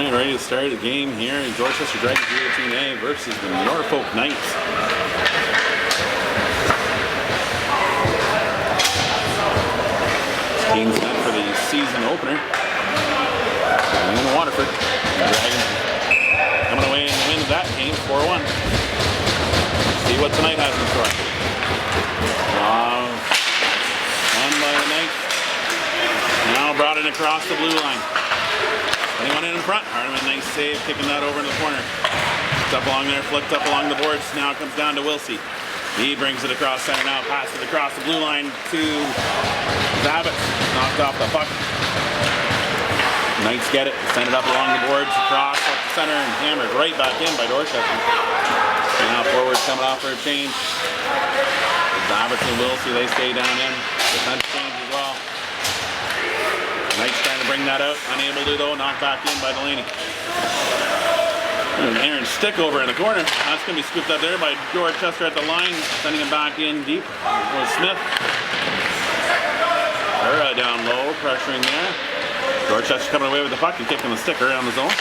Alright, ready to start the game here in Dorchester Dragons U18A versus the Norfolk Knights. Game's set for the season opener. In Waterford. The Dragons coming away and win that game 4-1. See what tonight has in store. Won by the Knights. Now brought it across the blue line. Anyone in front? Hardeman, nice save, kicking that over in the corner. Flipped up along there, flipped up along the boards. Now it comes down to Wilsey. He brings it across center now, passes it across the blue line to Zabitz. Knocked off the puck. Knights get it, send it up along the boards, across up the center, and hammered right back in by Dorchester. Now forwards coming off for a change. Zabitz and Wilsey, they stay down in. Defense change as well. Knights trying to bring that out, unable to though, knocked back in by Delaney. And Aaron stick over in the corner. That's going to be scooped up there by Dorchester at the line, sending it back in deep. Was Smith. Era down low, pressuring there. Dorchester coming away with the puck and kicking the stick around the zone.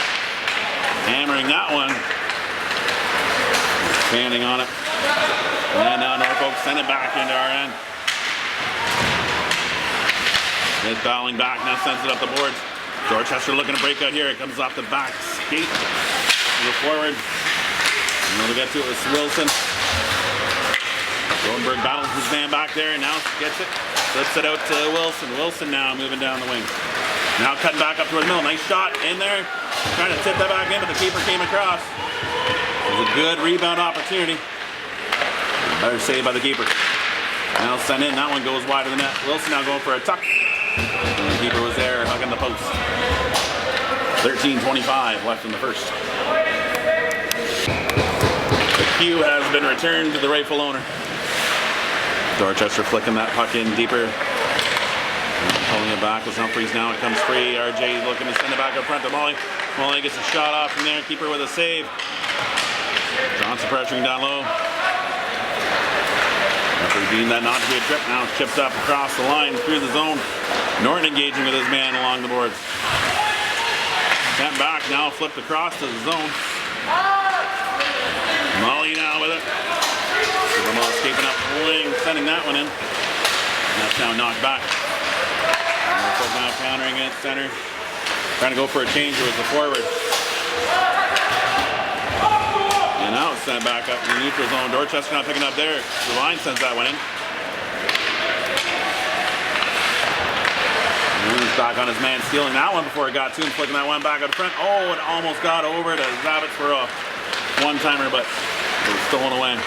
Hammering that one. Standing on it. And now Norfolk send it back into our end. Smith battling back, now sends it up the boards. Dorchester looking to break out here. It comes off the back skate. Go forward. And we'll get to it with Wilson. Rodenberg battles his man back there, and now gets it. Flips it out to Wilson. Wilson now moving down the wing. Now cutting back up towards the middle. Nice shot in there. Trying to tip that back in, but the keeper came across. It was a good rebound opportunity. Better save by the keeper. Now sent in. That one goes wide of the net. Wilson now going for a tuck. And the keeper was there hugging the post. 13:25 left in the first. The cue has been returned to the rightful owner. Dorchester flicking that puck in deeper. And pulling it back with Humphreys. Now it comes free. RJ looking to send it back up front to Molly. Molly gets a shot off from there. Keeper with a save. Johnson pressuring down low. Deemed that not to be a trip. Now it's chipped up across the line through the zone. Norton engaging with his man along the boards. Sent back, now flipped across to the zone. Molly now with it. Supermo escaping up the wing, sending that one in. And that's now knocked back. Norfolk now countering it, center. Trying to go for a change, it was the forward. And now it's sent back up in the neutral zone. Dorchester not picking up there. The line sends that one in. And he's back on his man, stealing that one before it got to him, flicking that one back up front. Oh, it almost got over to Zabitz for a one-timer, but it was stolen away.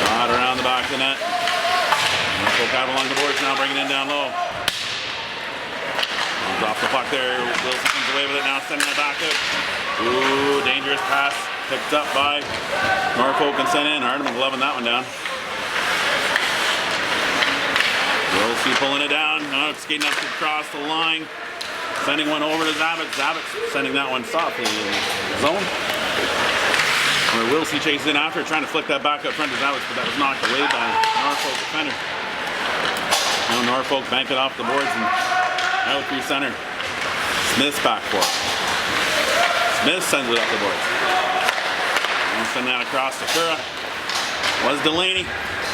Shot around the back of the net. Norfolk out along the boards now, bringing it in down low. Comes off the puck there. Wilson comes away with it now, sending it back out. Ooh, dangerous pass. Picked up by Norfolk and sent in. Hardeman gloving that one down. Wilsey pulling it down. Now it's skating up across the line. Sending one over to Zabitz. Zabitz sending that one softly in the zone. Where Wilsey chases in after, trying to flick that back up front to Zabitz, but that was knocked away by Norfolk defender. Now Norfolk banked it off the boards and out through center. Smith's back for it. Smith sends it up the boards. Now send that across to Kura. Was Delaney.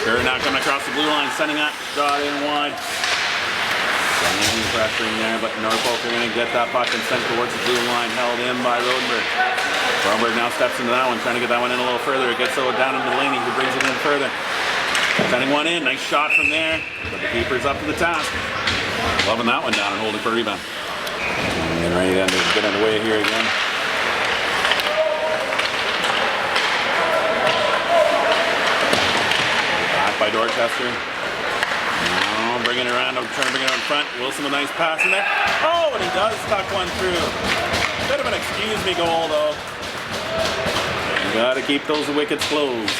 Kura now coming across the blue line, sending that shot in wide. Delaney pressuring there, but Norfolk are going to get that puck and sent towards the blue line, held in by Rodenberg. Rodenberg now steps into that one, trying to get that one in a little further. It gets down to Delaney, who brings it in further. Sending one in, nice shot from there, but the keeper's up to the task. Loving that one down and holding for a rebound. And ready to get underway here again. By Dorchester. Now bringing it around, trying to bring it out in front. Wilson with a nice pass in there. Oh, and he does tuck one through. Bit of an excuse me goal though. You gotta keep those wickets closed.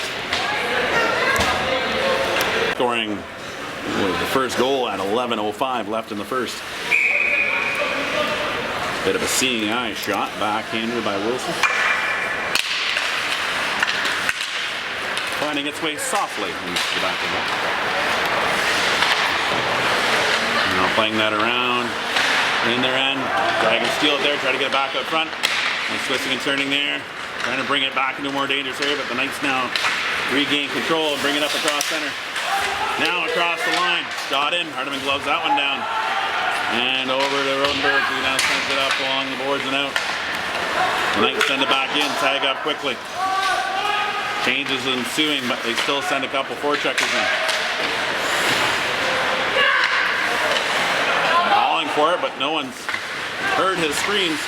Scoring the first goal at 11:05 left in the first. Bit of a seeing eye shot, backhanded by Wilson. Finding its way softly into the back of the net. Now playing that around. in their end. Dragon steal it there, try to get it back up front. Nice twisting and turning there. Trying to bring it back into a more dangerous area, but the Knights now regain control and bring it up across center. Now across the line. Shot in. Hardiman gloves that one down. And over to Rodenberg, who now sends it up along the boards and out. The Knights send it back in, tag up quickly. Changes ensuing, but they still send a couple forecheckers in. Calling for it, but no one's heard his screams.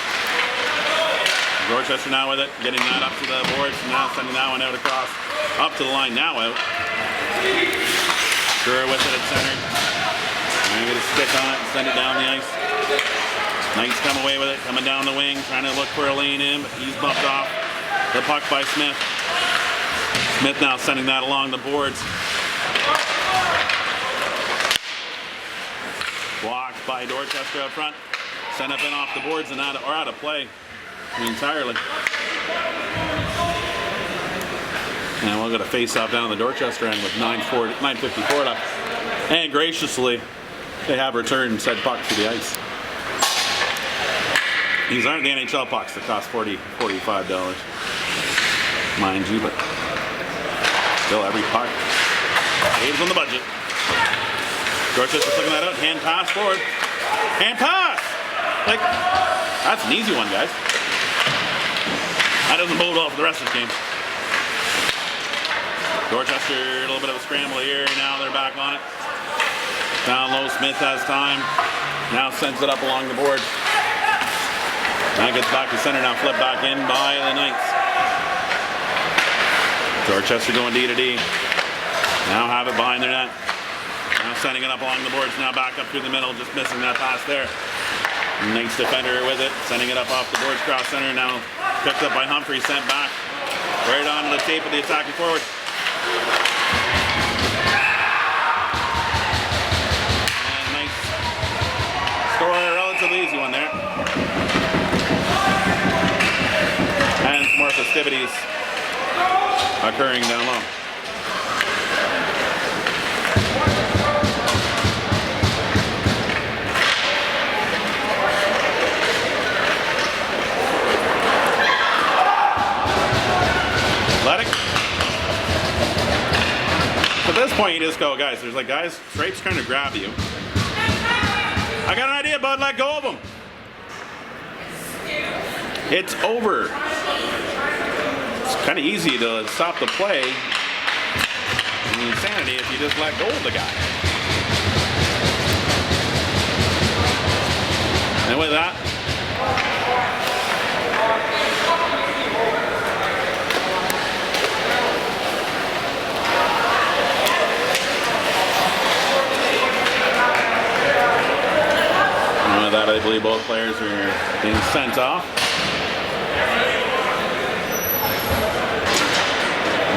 Dorchester now with it, getting that up to the boards, and now sending that one out across, up to the line, now out. Sure with it at center. Trying to get a stick on it and send it down the ice. Knights come away with it, coming down the wing, trying to look for a lane in, but he's bumped off the puck by Smith. Smith now sending that along the boards. Blocked by Dorchester up front. Sent up and off the boards and out of play entirely. And we'll get a face-off down on the Dorchester end with 9:54 left. And graciously, they have returned said puck to the ice. These aren't the NHL pucks that cost $40, $45, mind you, but still every puck saves on the budget. Dorchester's looking that out, hand pass forward. Hand pass! Like, that's an easy one, guys. That doesn't bode well for the rest of the game. Dorchester, a little bit of a scramble here. Now they're back on it. Down low, Smith has time. Now sends it up along the board. Now gets back to center, now flipped back in by the Knights. Dorchester going D to D. Now have it behind their net. Now sending it up along the boards, now back up through the middle, just missing that pass there. Knights defender with it, sending it up off the boards, cross center, now picked up by Humphrey, sent back. Right onto the tape of the attacking forward. And Knights score a relatively easy one there. And some more festivities occurring down low. At this point, you just go, guys, there's like guys, Stripes trying to grab you. I got an idea, bud, let go of him. It's over. It's kind of easy to stop the play. Insanity if you just let go of the guy. And with that, I believe both players are being sent off.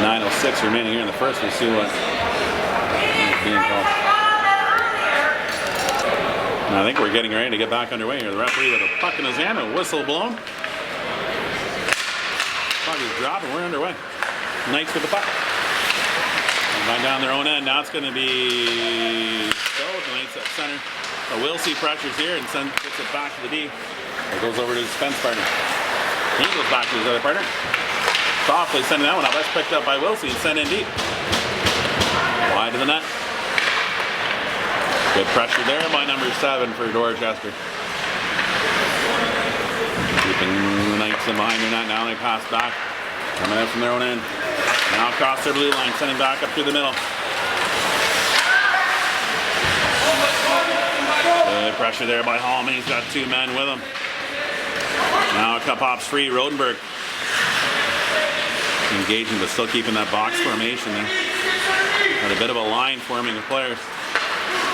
9:06 remaining here in the first. We'll see what is being called. And I think we're getting ready to get back underway here. The referee with a puck in his hand, a whistle blown. Puck is dropped and we're underway. Knights with the puck. Right down their own end. Now it's going to be the Knights at center. Wilsey pressures here and gets it back to the D. It goes over to his defense partner. He goes back to his other partner. Softly sending that one up. That's picked up by Wilsey and sent in deep. Wide to the net. Good pressure there by number 7 for Dorchester. Keeping the Knights in behind their net. Now they pass back. Coming out from their own end. Now across their blue line, sending back up through the middle. Good pressure there by Hallman. He's got 2 men with him. Now a cup hops free. Rodenberg engaging, but still keeping that box formation there. Got a bit of a line forming of players.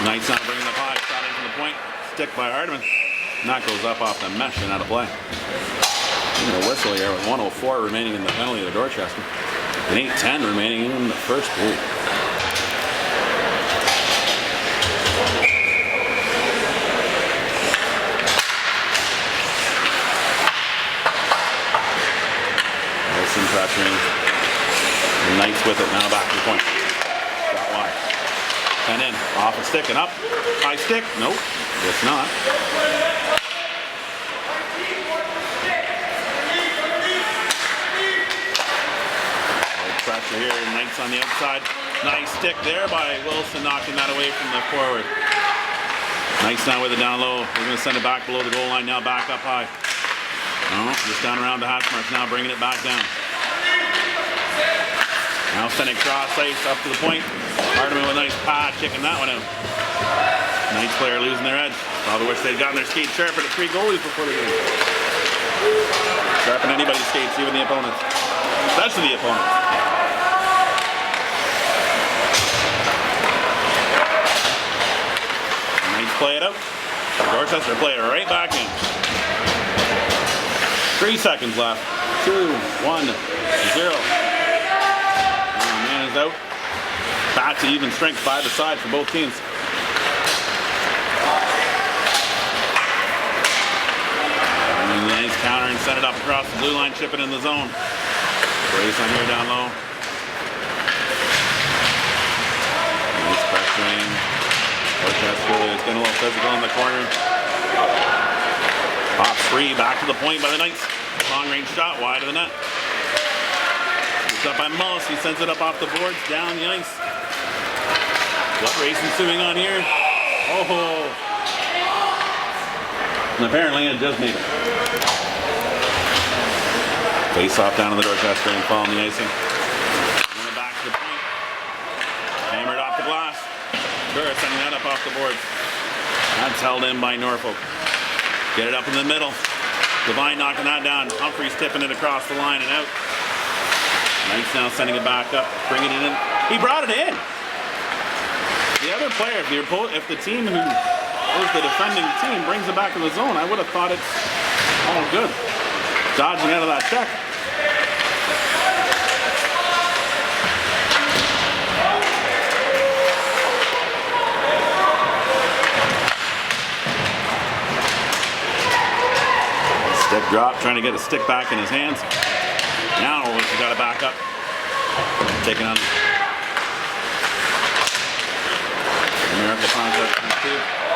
Knights now bringing the puck. Shot in from the point. Stick by Hardiman. And that goes up off the mesh and out of play. Even a whistle here with 1:04 remaining in the penalty of Dorchester. And 8:10 remaining in the first period. Pressuring. The Knights with it now back to the point. Got wide. And in. Off a stick and up. High stick. Nope. Guess not. side. Nice stick there by Wilson, knocking that away from the forward. Nice now with it down low. We're going to send it back below the goal line now, back up high. Oh, just down around the hash marks now, bringing it back down. Now sending cross ice up to the point. Hardeman with a nice pad, kicking that one out. Nice player losing their edge. Probably wish they'd gotten their skates sharper to 3 goalies before the game. Sharpen anybody's skates, even the opponents. Especially the opponents. Nice play it out. Dorchester play it right back in. 3 seconds left. 2, 1, 0. Man is out. Back to even strength by the side for both teams. And nice counter and set it up across the blue line, chip it in the zone. Brace on here down low. Nice pressuring. Dorchester is getting a little physical in the corner. Pop free, back to the point by the Knights. Long range shot wide of the net. It's up by Mullis. He sends it up off the boards, down the ice. What race ensuing on here? Oh! And apparently it just made it. Face off down to the Dorchester and fall on the icing. Going back to the point. Hammered off the glass. Sure, sending that up off the boards. That's held in by Norfolk. Get it up in the middle. Devine knocking that down. Humphreys tipping it across the line and out. Knights now sending it back up, bringing it in. He brought it in. The other player, if the team who was the defending team brings it back in the zone, I would have thought it's all good. Dodging out of that check. Stick drop, trying to get a stick back in his hands. Now he's got to back up. Taking on Miracle concept.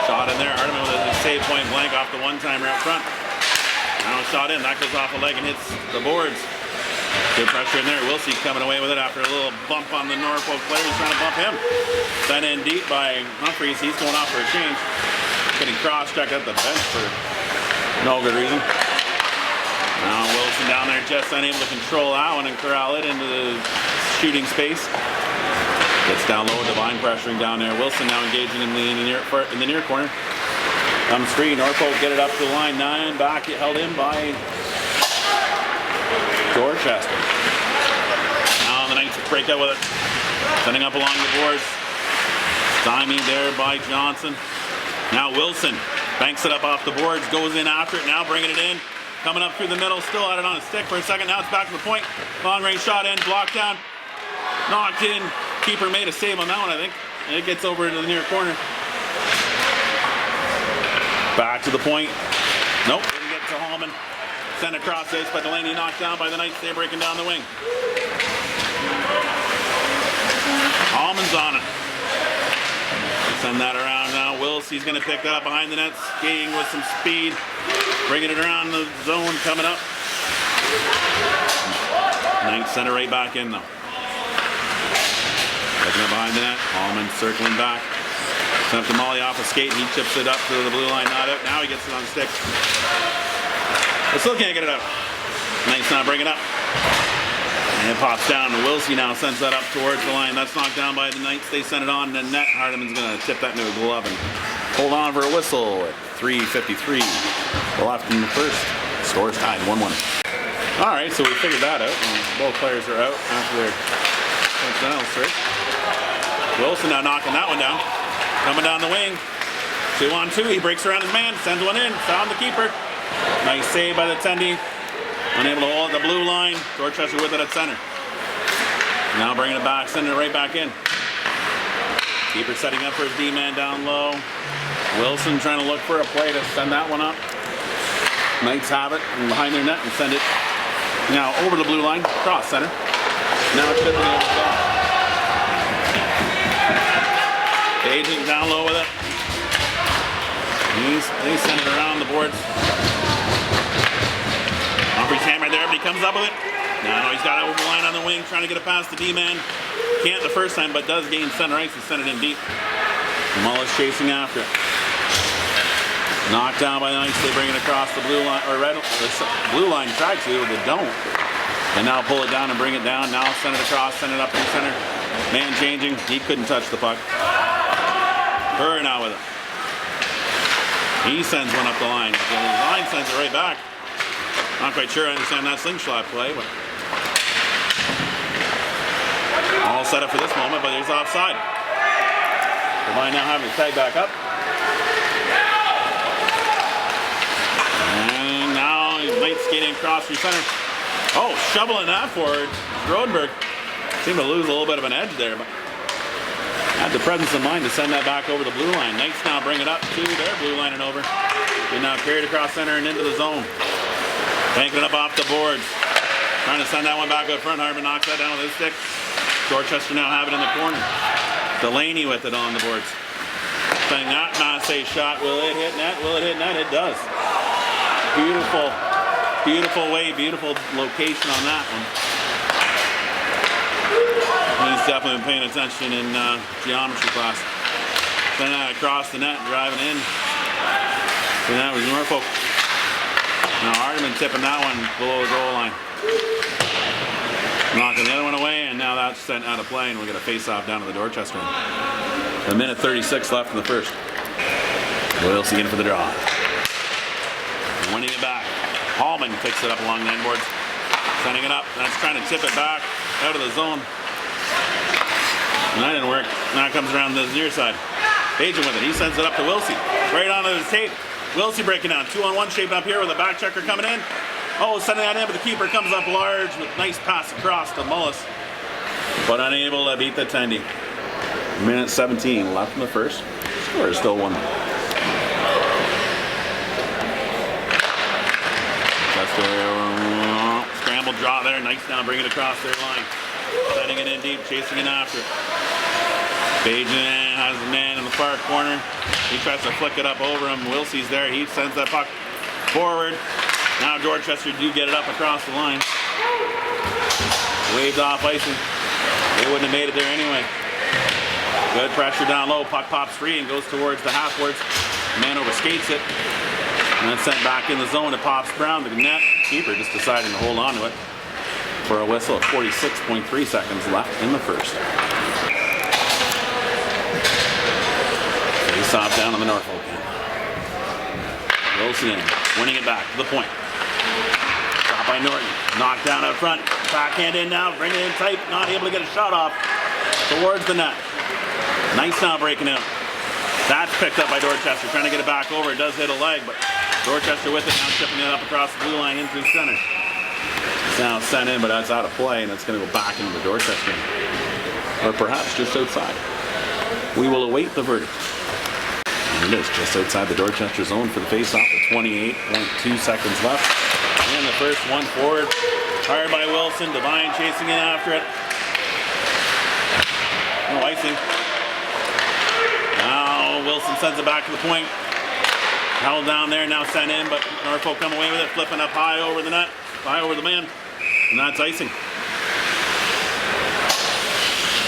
Shot in there. Hardeman with a save point blank off the one-timer out front. Now a shot in. That goes off a leg and hits the boards. Good pressure in there. Wilsey coming away with it after a little bump on the Norfolk player. He's trying to bump him. Sent in deep by Humphreys. He's going off for a change. Getting cross-checked at the bench for no good reason. Now Wilson down there just unable to control that one and corral it into the shooting space. Gets down low, Devine pressuring down there. Wilson now engaging in the near corner. Comes free, Norfolk get it up to the line. 9 back, held in by Dorchester. Now the Knights break out with it. Sending up along the boards. Stymied there by Johnson. Now Wilson banks it up off the boards, goes in after it, now bringing it in. Coming up through the middle, still had it on a stick for a second. Now it's back to the point. Long range shot in, blocked down, knocked in. Keeper made a save on that one, I think. And it gets over into the near corner. Back to the point. Nope, didn't get to Hallman. Sent across ice by Delaney, knocked down by the Knights. They're breaking down the wing. Hallman's on it. Send that around now. Wilsey's going to pick that up behind the net, skating with some speed. Bringing it around the zone, coming up. Knights send it right back in though. Looking up behind the net. Hallman circling back. Sent up to Molly off a skate. He chips it up to the blue line, not out. Now he gets it on the stick. But still can't get it out. Knights now bring it up. And it pops down. Wilsey now sends that up towards the line. That's knocked down by the Knights. They send it on the net. Hardeman's going to tip that into a glove and hold on for a whistle at 3:53 left in the first. Scores tied 1-1. All right, so we figured that out. And both players are out after their personnel search. Wilson now knocking that one down. Coming down the wing. 2-on-2. He breaks around his man. Sends one in. Found the keeper. Nice save by the Tendy. Unable to hold the blue line. Dorchester with it at center. Now bringing it back. Sending it right back in. Keeper setting up for his D-man down low. Wilson trying to look for a play to send that one up. Knights have it behind their net and send it now over the blue line, cross center. Now it's tipping over the top. Agent down low with it. They send it around the boards. Humphreys hammer there, but he comes up with it. Now he's got it over the line on the wing, trying to get it past the D-man. Can't the first time, but does gain center ice and send it in deep. Mullis chasing after it. Knocked down by the ice. They bring it across the blue line, or red, the blue line. Try to, but they don't. And now pull it down and bring it down. Now send it across, send it up in center. Man changing. He couldn't touch the puck. Burr now with it. He sends one up the line. The line sends it right back. Not quite sure I understand that slingshot play, but all set up for this moment, but he's offside. The line now having to tag back up. And now he's late skating across through center. Oh, shoveling that forward. Rodenberg seemed to lose a little bit of an edge there, but had the presence of mind to send that back over the blue line. Knights now bring it up to their blue line and over. And now carried across center and into the zone. Banking it up off the boards. Trying to send that one back up front. Harmon knocks that down with his stick. Dorchester now have it in the corner. Delaney with it on the boards. Saying that Massey shot. Will it hit net? Will it hit net? It does. Beautiful, beautiful way, beautiful location on that one. He's definitely been paying attention in geometry class. Sending that across the net, driving in. So that was Norfolk. Now Hardeman tipping that one below the goal line. Knocking the other one away, and now that's sent out of play, and we'll get a face-off down to the Dorchester end. A minute 36 left in the first. Wilson in for the draw. Winning it back. Hallman picks it up along the end boards. Sending it up. That's trying to tip it back out of the zone. And that didn't work. Now it comes around the near side. Bajan with it. He sends it up to Wilsey. Right onto the tape. Wilsey breaking down. 2-on-1 shape up here with a back checker coming in. Oh, sending that in, but the keeper comes up large with nice pass across to Mullis. But unable to beat the Tendy. Minute 17 left in the first. Score is still 1. Scramble draw there. Knights now bring it across their line. Sending it in deep, chasing it after it. Bajan has the man in the far corner. He tries to flick it up over him. Wilsey's there. He sends that puck forward. Now Dorchester do get it up across the line. Waved off icing. They wouldn't have made it there anyway. Good pressure down low. Puck pops free and goes towards the half-boards. Man overskates it. And then sent back in the zone. It pops Brown. The net keeper just deciding to hold on to it for a whistle of 46.3 seconds left in the first. Face off down on the Norfolk end. Wilson in, winning it back to the point. Shot by Norton. Knocked down out front. Backhand in now. Bring it in tight. Not able to get a shot off towards the net. Nice now breaking out. That's picked up by Dorchester. Trying to get it back over. It does hit a leg, but Dorchester with it now, tipping it up across the blue line in through center. It's now sent in, but that's out of play, and it's going to go back into the Dorchester. Or perhaps just outside. We will await the verdict. And it is just outside the Dorchester zone for the face-off with 28.2 seconds left. And the first one forward. Hard by Wilson. Devine chasing in after it. No icing. Now Wilson sends it back to the point. Held down there, now sent in, but Norfolk come away with it, flipping up high over the net, high over the man, and that's icing.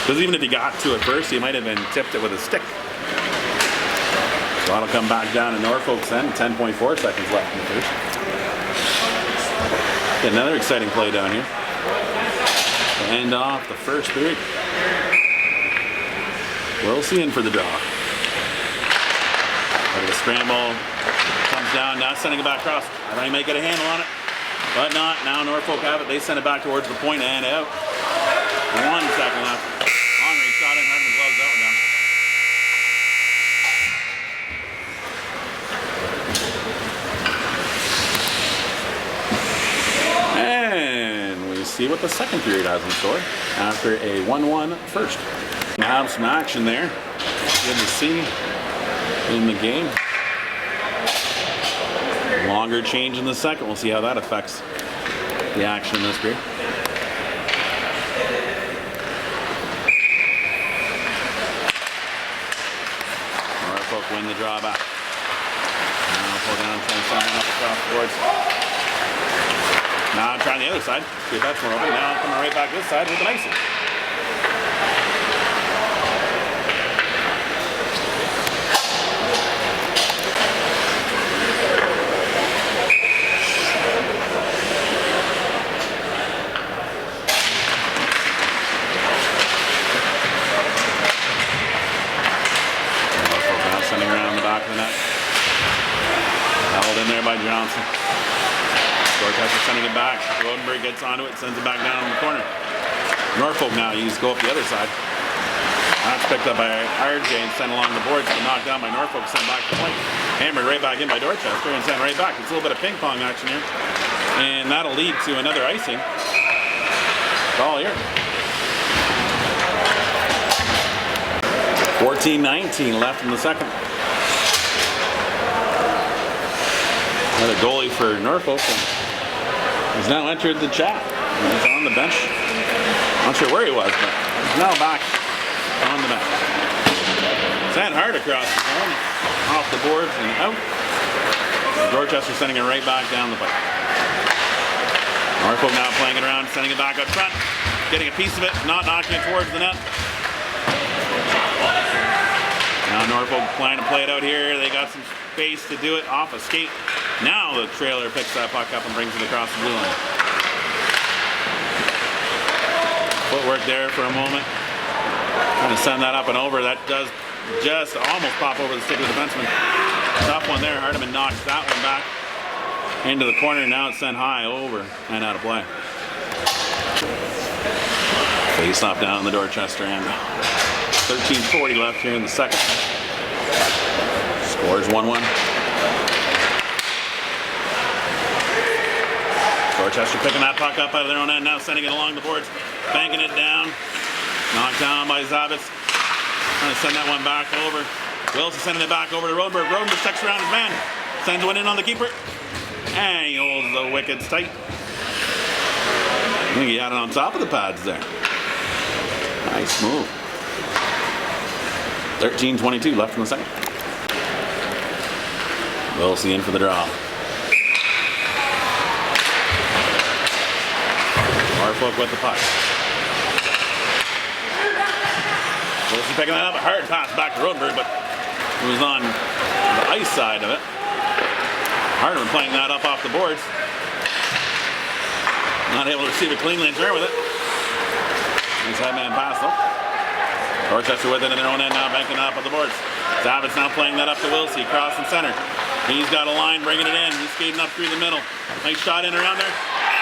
Because even if he got to it first, he might have been tipped it with a stick. So that'll come back down to Norfolk's end, 10.4 seconds left in the first. Get another exciting play down here. To end off the first period. We'll see in for the draw. The scramble comes down, now sending it back across. Trying to make it a handle on it, but not. Now Norfolk have it. They send it back towards the point and out. 1 second left. Long range shot in. Hardeman gloves that one down. And we see what the second period has in store after a 1-1 first. We have some action there. Good to see in the game. Longer change in the second. We'll see how that affects the action in this period. Norfolk win the draw back. Now pull down, trying to send one up across the boards. Now trying the other side. See if that's more open. Now coming right back this side with an icing. Held in there by Johnson. Dorchester sending it back. Rodenberg gets onto it, sends it back down in the corner. Norfolk now, he's go up the other side. That's picked up by RJ and sent along the boards, but knocked down by Norfolk, sent back to point. Hammered right back in by Dorchester and sent right back. It's a little bit of ping pong action here. And that'll lead to another icing. Ball here. 14-19 left in the second. Another goalie for Norfolk has now entered the chat. He's on the bench. Not sure where he was, but he's now back on the bench. Sent hard across the zone, off the boards and out. Dorchester sending it right back down the pipe. Norfolk now playing it around, sending it back up front, getting a piece of it, not knocking it towards the net. Now Norfolk planning to play it out here. They got some space to do it off a skate. Now the trailer picks that puck up and brings it across the blue line. Footwork there for a moment. Trying to send that up and over. That does just almost pop over the stick of the defenseman. Tough one there. Hardiman knocks that one back into the corner. Now it's sent high over and out of play. Face off down the Dorchester end. 13:40 left here in the second. Scores 1-1. Dorchester picking that puck up out of their own end now, sending it along the boards, banking it down. Knocked down by Zabitz. Trying to send that one back over. Wilson sending it back over to Rodenberg. Rodenberg checks around his man. Sends one in on the keeper. And he holds the wickets tight. I think he had it on top of the pads there. Nice move. 13:22 left in the second. Wilson in for the draw. Norfolk with the puck. Wilson picking that up. A hard pass back to Rodenberg, but it was on the ice side of it. Hardiman playing that up off the boards. Not able to receive it cleanly and turn with it. Nice headman pass though. Dorchester with it in their own end now, banking up on the boards. Zabitz now playing that up to Wilsey, across and center. He's got a line, bringing it in. He's skating up through the middle. Nice shot in around there.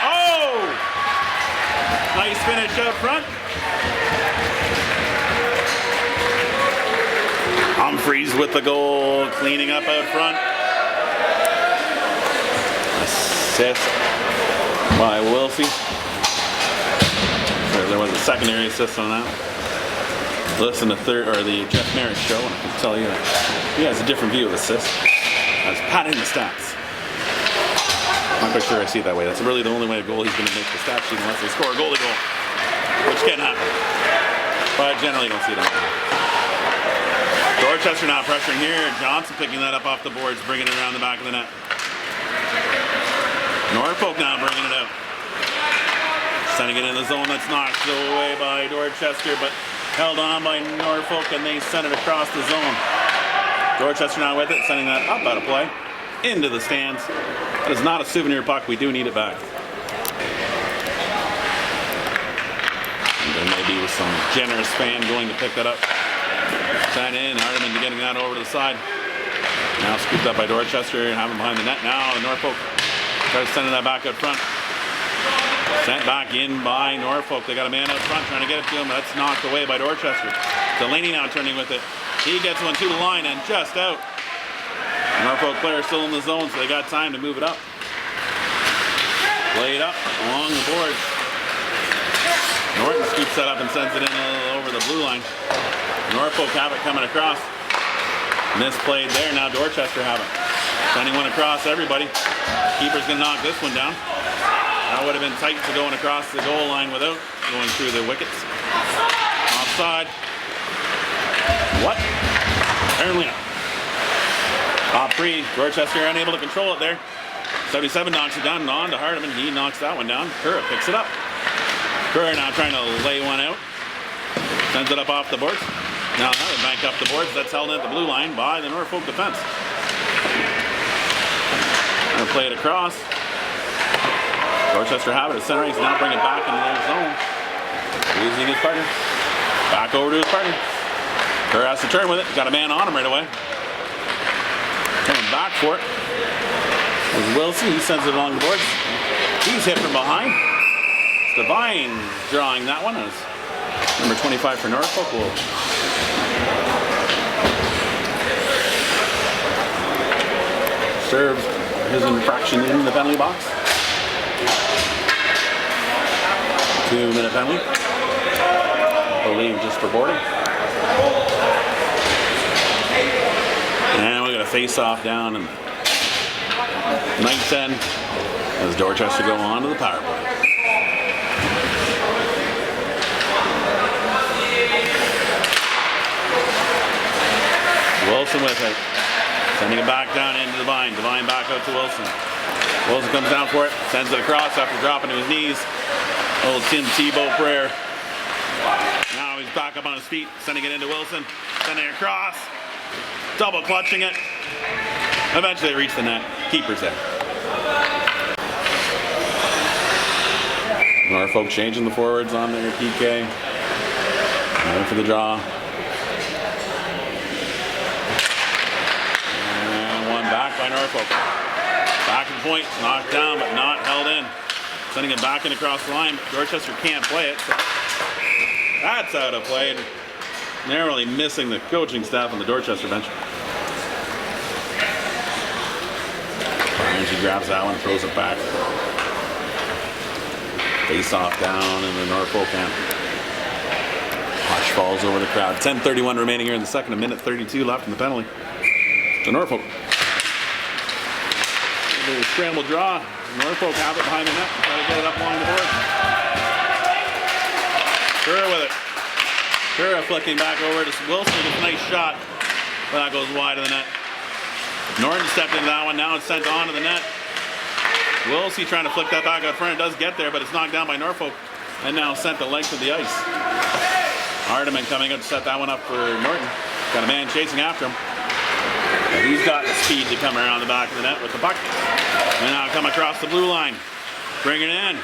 Oh! Nice finish out front. Humphreys with the goal, cleaning up out front. Assist by Wilsey. There was a secondary assist on that. Listen to the Jeff Merritt show, and I can tell you that he has a different view of assists. I was patting the stats. I'm not quite sure I see it that way. That's really the only way a goalie's going to make the stat sheet unless they score a goalie goal, which can happen. But I generally don't see that. Dorchester now pressuring here. Johnson picking that up off the boards, bringing it around the back of the net. Norfolk now bringing it out. Sending it in the zone. That's knocked away by Dorchester, but held on by Norfolk, and they sent it across the zone. Dorchester now with it, sending that up out of play into the stands. That is not a souvenir puck. We do need it back. And there may be some generous fan going to pick that up. Sent in, Hardiman getting that over to the side. Now scooped up by Dorchester and having behind the net. Now Norfolk tries sending that back out front. Sent back in by Norfolk. They got a man out front trying to get it to him. That's knocked away by Dorchester. Delaney now turning with it. He gets one to the line and just out. Norfolk player still in the zone, so they got time to move it up. Played up along the boards. Norton scoops that up and sends it in over the blue line. Norfolk have it coming across. Misplayed there. Now Dorchester have it. Sending one across everybody. Keeper's going to knock this one down. That would have been tight to going across the goal line without going through the wickets. Offside. What? Apparently not. Top three. Dorchester unable to control it there. 77 knocks it down and on to Hardiman. He knocks that one down. Curra picks it up. Curra now trying to lay one out. Sends it up off the boards. Now another bank up the boards. That's held in at the blue line by the Norfolk defense. Gonna play it across. Dorchester have it at center ice. Now bring it back into their zone. Losing his partner. Back over to his partner. Kerr has to turn with it. Got a man on him right away. Coming back for it. With Wilson, he sends it along the boards. He's hit from behind. Devine drawing that one as number 25 for Norfolk will serve his infraction in the penalty box. 2-minute penalty. I believe just for boarding. And we got a face-off down in ninth end as Dorchester go on to the power play. Wilson with it. Sending it back down into Devine. Devine back out to Wilson. Wilson comes down for it. Sends it across after dropping to his knees. Old Tim Tebow prayer. Now he's back up on his feet. Sending it into Wilson. Sending it across. Double clutching it. Eventually they reach the net. Keeper's there. Norfolk changing the forwards on their PK. Going for the draw. And one back by Norfolk. Back in point, knocked down but not held in. Sending it back in across the line, but Dorchester can't play it. So that's out of play. And narrowly missing the coaching staff on the Dorchester bench. And she grabs that one, throws it back. Face off down in the Norfolk end. Hush falls over the crowd. 10:31 remaining here in the second, a minute 32 left in the penalty. To Norfolk. A little scramble draw. Norfolk have it behind the net. Try to get it up along the board. Kura with it. Kura flicking back over to Wilson with a nice shot. But that goes wide of the net. Norton stepped into that one. Now it's sent onto the net. Wilson trying to flick that back out front. It does get there, but it's knocked down by Norfolk. And now sent the length of the ice. Hardiman coming up to set that one up for Norton. Got a man chasing after him. And he's got the speed to come around the back of the net with the puck. And now come across the blue line. Bring it in.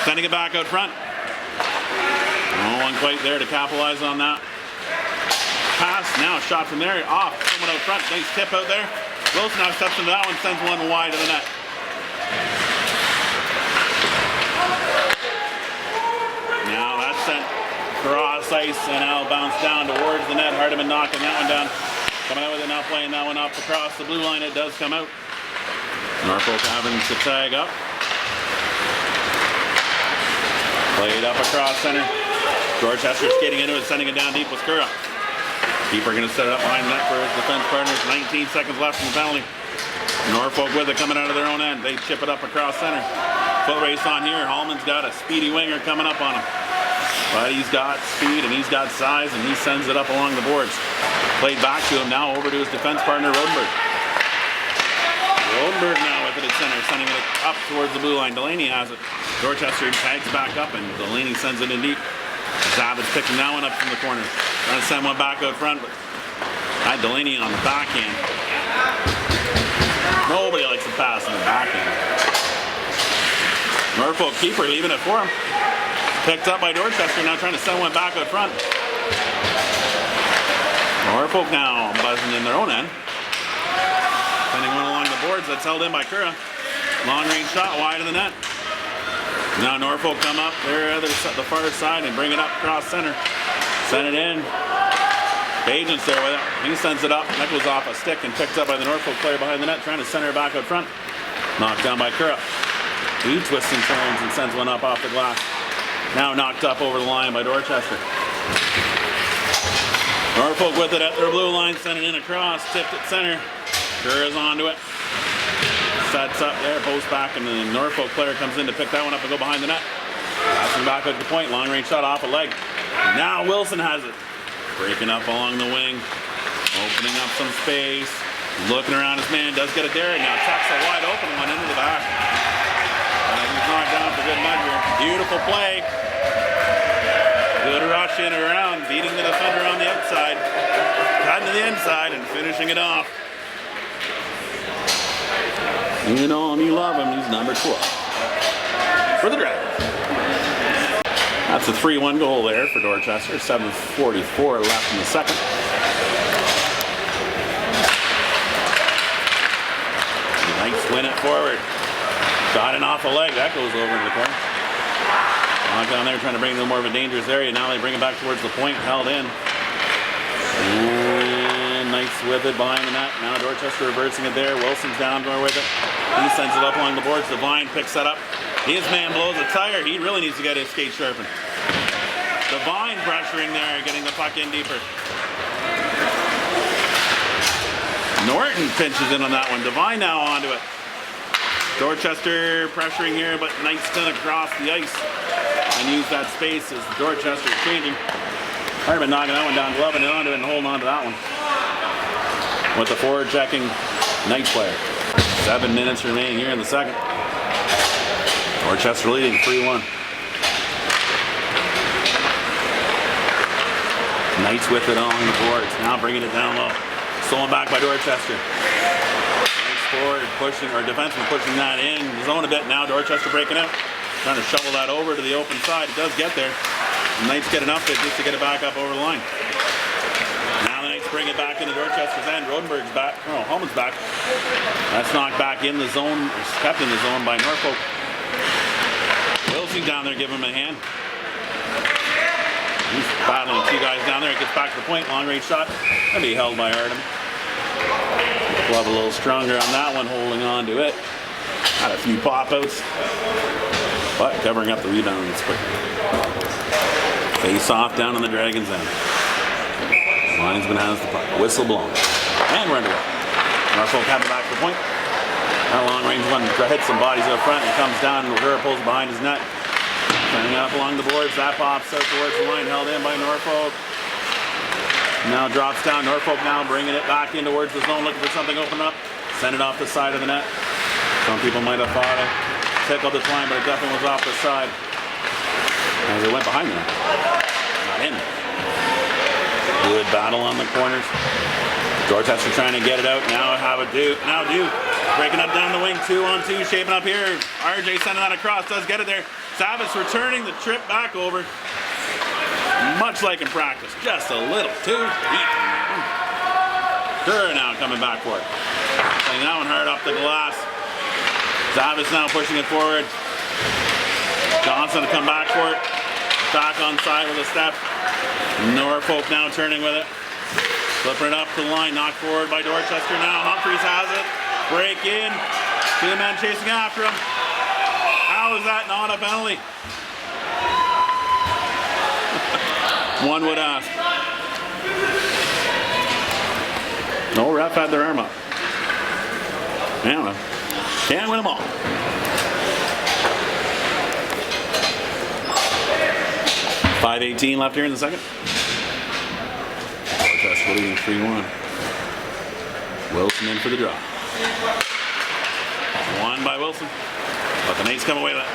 Sending it back out front. No one quite there to capitalize on that. Pass, now shot from there, off, someone out front, nice tip out there. Wilson now steps into that one, sends one wide of the net. Now that's sent cross ice and now bounced down towards the net. Hardiman knocking that one down. Coming out with it now, playing that one up across the blue line, it does come out. Norfolk having to tag up. Played up across center. Dorchester skating into it, sending it down deep with Kura. Keeper going to set it up behind the net for his defense partners. 19 seconds left in the penalty. Norfolk with it coming out of their own end. They chip it up across center. Foot race on here. Hallman's got a speedy winger coming up on him. But he's got speed and he's got size and he sends it up along the boards. Played back to him now over to his defense partner Rodenberg. Rodenberg now with it at center, sending it up towards the blue line. Delaney has it. Dorchester tags back up and Delaney sends it in deep. Zabit's picking that one up from the corner. Trying to send one back out front, but had Delaney on the backhand. Nobody likes to pass on the backhand. Norfolk keeper leaving it for him. Picked up by Dorchester, now trying to send one back out front. Norfolk now buzzing in their own end. Sending one along the boards, that's held in by Kura. Long range shot wide of the net. Now Norfolk come up there the far side and bring it up across center. Send it in. Agent's there with it. He sends it up. That goes off a stick and picked up by the Norfolk player behind the net, trying to center it back out front. Knocked down by Kura. He twists and turns and sends one up off the glass. Now knocked up over the line by Dorchester. Norfolk with it at their blue line, sending it in across, tipped at center. Kura's onto it. Sets up there, post back, and the Norfolk player comes in to pick that one up and go behind the net. Passing back at the point, long range shot off a leg. Now Wilson has it. Breaking up along the wing, opening up some space, looking around his man, does get it there, now tucks a wide open one into the back. He's knocked down for good measure. Beautiful play. Good rush in and around, beating the defender on the outside, cutting to the inside and finishing it off. You know him, you love him, he's number 12 for the Dragons. That's a 3-1 goal there for Dorchester. 7:44 left in the second. Nice Swing it forward. Got it off the leg. That goes over into the corner. Knock down there, trying to bring it to more of a dangerous area. Now they bring it back towards the point, held in. And nice with it behind the net. Now Dorchester reversing it there. Wilson's down going with it. He sends it up along the boards. Devine picks that up. His man blows a tire. He really needs to get his skate sharpened. Devine pressuring there, getting the puck in deeper. Norton pinches in on that one. Devine now onto it. Dorchester pressuring here, but Knightston across the ice and use that space as Dorchester changing. Hartman knocking that one down, gloving it onto it and holding on to that one. With the forward checking Knights player. 7 minutes remaining here in the second. Dorchester leading 3-1. Knights with it along the boards. Now bringing it down low. Stolen back by Dorchester. Knights forward pushing, or defenseman pushing that in. Zone a bit now. Dorchester breaking out. Trying to shovel that over to the open side. It does get there. The Knights get enough of it just to get it back up over the line. Now the Knights bring it back into Dorchester's end. Rodenberg's back. Oh, Holman's back. That's knocked back in the zone, kept in the zone by Norfolk. Wilson down there giving him a hand. He's battling two guys down there. It gets back to the point. Long range shot. That'll be held by Artem. Glove a little stronger on that one, holding on to it. Had a few pop outs, but covering up the rebound is quick. Face off down on the Dragons' end. Linesman has the puck. Whistle blown. And we're underway. Norfolk have it back to the point. That long range one hits some bodies up front and comes down and Rivera pulls behind his net. Turning up along the boards. That pops out towards the line. Held in by Norfolk. Now drops down. Norfolk now bringing it back in towards the zone. Looking for something open up. Send it off the side of the net. Some people might have thought it tickled the line, but it definitely was off the side. As it went behind the net. Not in. Good battle on the corners. Dorchester trying to get it out. Now have a Duke. Now Duke breaking up down the wing. 2-on-2 shaping up here. RJ sending that across. Does get it there. Savas returning the trip back over. Much like in practice. Just a little too deep. Durr now coming back for it. Playing that one hard off the glass. Savas now pushing it forward. Johnson to come back for it. Back on side with a step. Norfolk now turning with it. Flipping it up to the line, knocked forward by Dorchester now. Humphreys has it. Break in. Two men chasing after him. How is that not a penalty? One would ask. No ref had their arm up. I don't know. Can't win them all. .5:18 left here in the second. Dorchester leading 3-1. Wilson in for the draw. Won by Wilson. But the Knights come away with it.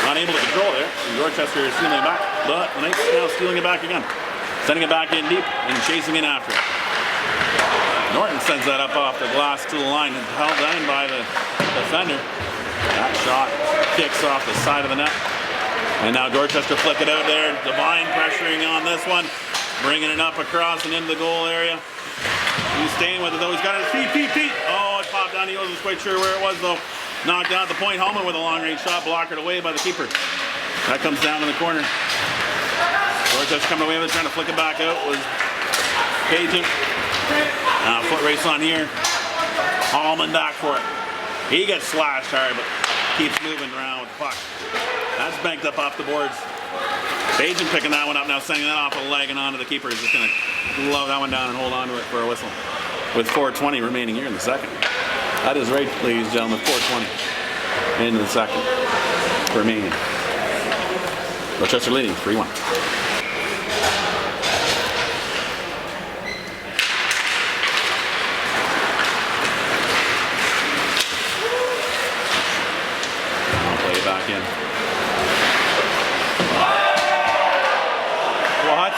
Not able to control there. And Dorchester is stealing it back. But the Knights now stealing it back again. Sending it back in deep and chasing in after it. Norton sends that up off the glass to the line and held down by the defender. That shot kicks off the side of the net. And now Dorchester flick it out there. Devine pressuring on this one. Bringing it up across and into the goal area. He's staying with it though. He's got his feet. Oh, it popped down. He wasn't quite sure where it was though. Knocked down at the point. Holman with a long range shot. Blockered away by the keeper. That comes down in the corner. Dorchester coming away with it. Trying to flick it back out was Pagent. Foot race on here. Holman back for it. He gets slashed hard, but keeps moving around with the puck. That's banked up off the boards. Pagent picking that one up now, sending that off a leg and onto the keeper. He's just going to low that one down and hold on to it for a whistle. With 4:20 remaining here in the second. That is right, ladies and gentlemen, 4:20 into the second remaining. Dorchester leading 3-1. Back in. What?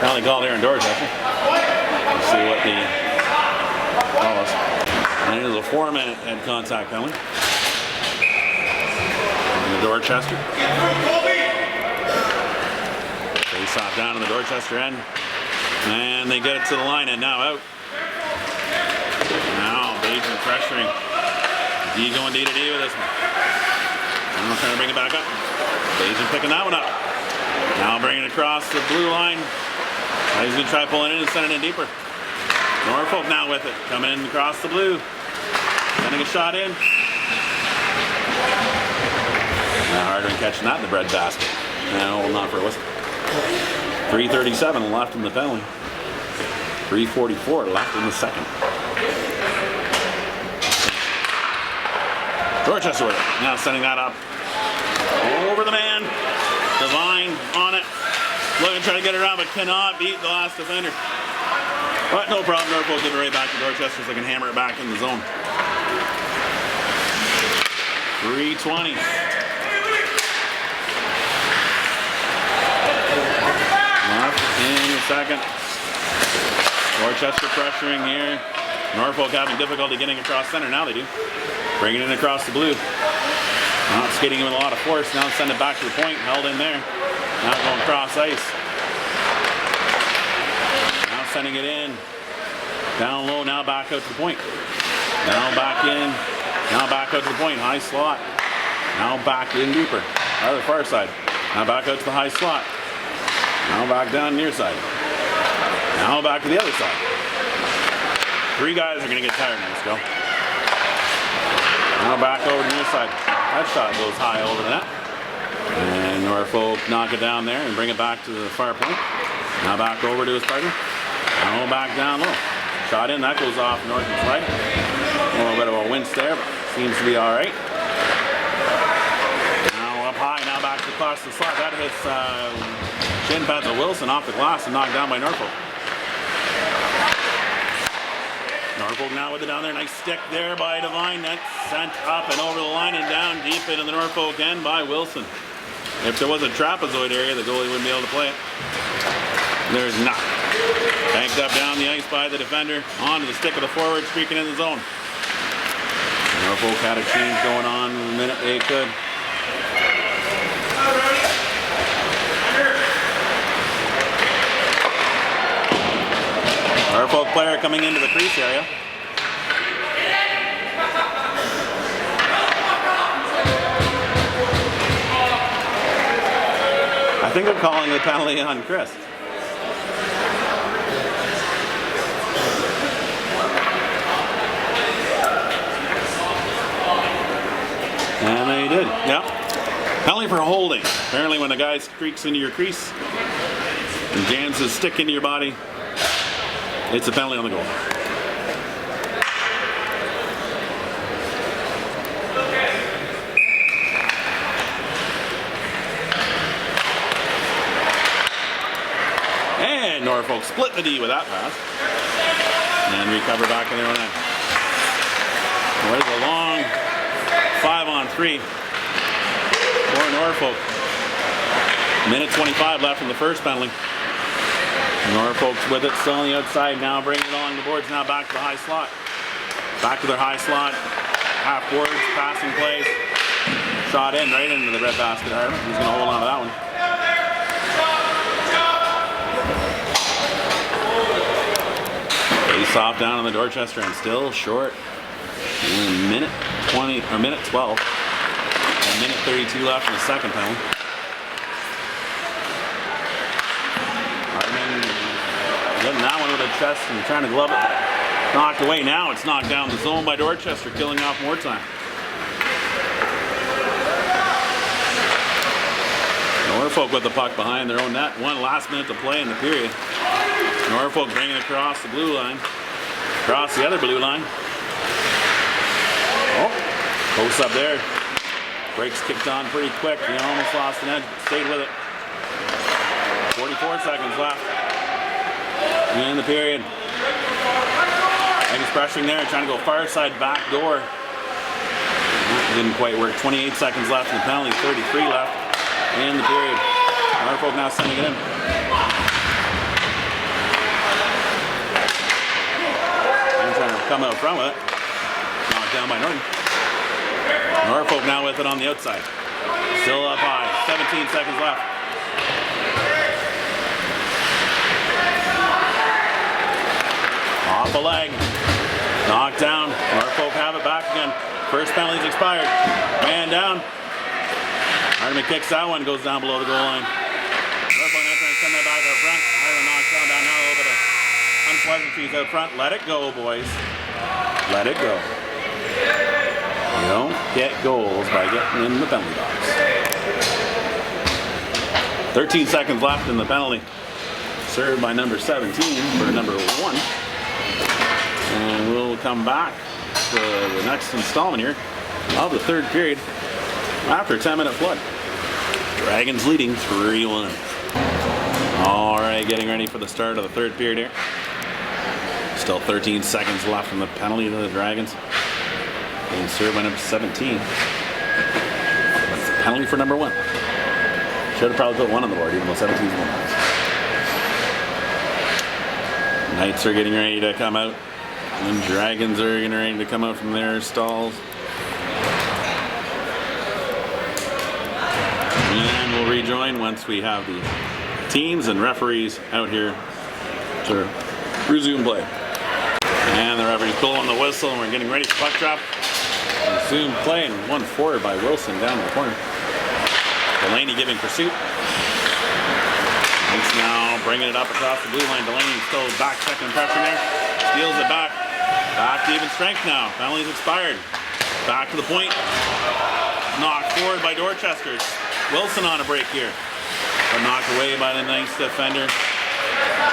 Penalty call there in Dorchester. Let's see what the call is. And it is a 4-minute head contact penalty. Dorchester. Face off down to the Dorchester end. And they get it to the line and now out. Now Bajan pressuring. D going D to D with this one. Now trying to bring it back up. Bajan picking that one up. Now bringing it across the blue line. Now he's going to try pulling in and send it in deeper. Norfolk now with it. Coming in across the blue. Sending a shot in. Now harder than catching that in the bread basket. Now holding on for a whistle. 3:37 left in the penalty. 3:44 left in the second. Dorchester with it. Now sending that up. Over the man. Devine on it. Looking to try to get it around, but cannot beat the last defender. But no problem. Norfolk give it right back to Dorchester so they can hammer it back in the zone. 3:20. Left in the second. Dorchester pressuring here. Norfolk having difficulty getting across center. Now they do. Bringing it across the blue. Not skating with a lot of force. Now send it back to the point. Held in there. Now going cross ice. Now sending it in. Down low. Now back out to the point. Now back in. Now back out to the point. High slot. Now back in deeper. Other far side. Now back out to the high slot. Now back down near side. Now back to the other side. Three guys are going to get tired in this go. Now back over to the near side. That shot goes high over the net. And Norfolk knock it down there and bring it back to the far point. Now back over to his partner. Now back down low. Shot in. That goes off north and right. A little bit of a wince there, but seems to be all right. Now up high. Now back across the slot. That hits shin pads of Wilson off the glass and knocked down by Norfolk. Norfolk now with it down there. Nice stick there by Devine. That's sent up and over the line and down deep into the Norfolk end by Wilson. If there was a trapezoid area, the goalie wouldn't be able to play it. There's not. Banked up down the ice by the defender. Onto the stick of the forward, streaking in the zone. Norfolk had a change going on in the minute they could. Norfolk player coming into the crease area. I think they're calling the penalty on Chris. And they did, yeah. Penalty for holding. Apparently when a guy streaks into your crease and jams his stick into your body, it's a penalty on the goal. And Norfolk split the D with that pass. And recover back in their own end. Well, there's a long 5-on-3 for Norfolk. Minute 25 left in the first penalty. Norfolk's with it, still on the outside, now bringing it along the boards, now back to the high slot. Back to their high slot, half boards, passing plays. Shot in, right into the red basket, Harvey. He's going to hold on to that one. Face off down on the Dorchester and still short. In minute 20, or minute 12. And minute 32 left in the second penalty. Getting that one with a chest and trying to glove it. Knocked away. Now it's knocked down the zone by Dorchester, killing off more time. Norfolk with the puck behind their own net. One last minute to play in the period. Norfolk bringing it across the blue line. Across the other blue line. Oh, post up there. Brakes kicked on pretty quick. He almost lost an edge, stayed with it. 44 seconds left in the period. And he's pressuring there, trying to go far side back door. Didn't quite work. 28 seconds left in the penalty, 33 left in the period. Norfolk now sending it in. And trying to come out front with it. Knocked down by Norton. Norfolk now with it on the outside. Still up high. 17 seconds left. Off a leg. Knocked down. Norfolk have it back again. First penalty's expired. Man down. Hardeman kicks that one, goes down below the goal line. Norfolk now trying to send that back out front. Hardeman knocks down now. A little bit of unpleasantries out front. Let it go, boys. Let it go. You don't get goals by getting in the penalty box. 13 seconds left in the penalty. Served by number 17 for number 1. And we'll come back to the next installment here of the third period after a 10-minute flood. Dragons leading 3-1. All right, getting ready for the start of the third period here. Still 13 seconds left in the penalty to the Dragons. Being served by number 17. That's the penalty for number 1. Should have probably put 1 on the board, even though 17 is 1. Knights are getting ready to come out. And Dragons are getting ready to come out from their stalls. And we'll rejoin once we have the teams and referees out here to resume play. And the referee's blowing the whistle and we're getting ready for puck drop. Resume play and one forward by Wilson down the corner. Delaney giving pursuit. Knights now bringing it up across the blue line. Delaney still back checking pressure there. Steals it back. Back to even strength now. Penalty's expired. Back to the point. Knocked forward by Dorchester. Wilson on a break here. But knocked away by the Knights defender.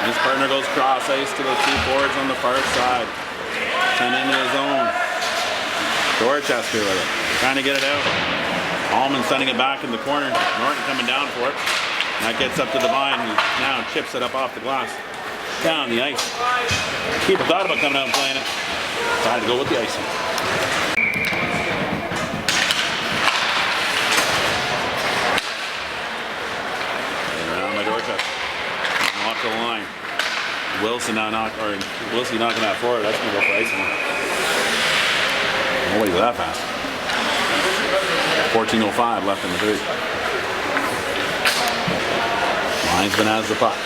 His partner goes cross ice to the 2 boards on the far side. Sent into his own. Dorchester with it. Trying to get it out. Allman sending it back in the corner. Norton coming down for it. That gets up to Devine, who now chips it up off the glass. Down the ice. Keeper thought about coming out and playing it. Decided to go with the icing. And around by Dorchester. Off the line. Wilson now Wilson knocking that forward. That's gonna go for icing. Nobody's that fast. 14:05 left in the third. Linesman has the puck.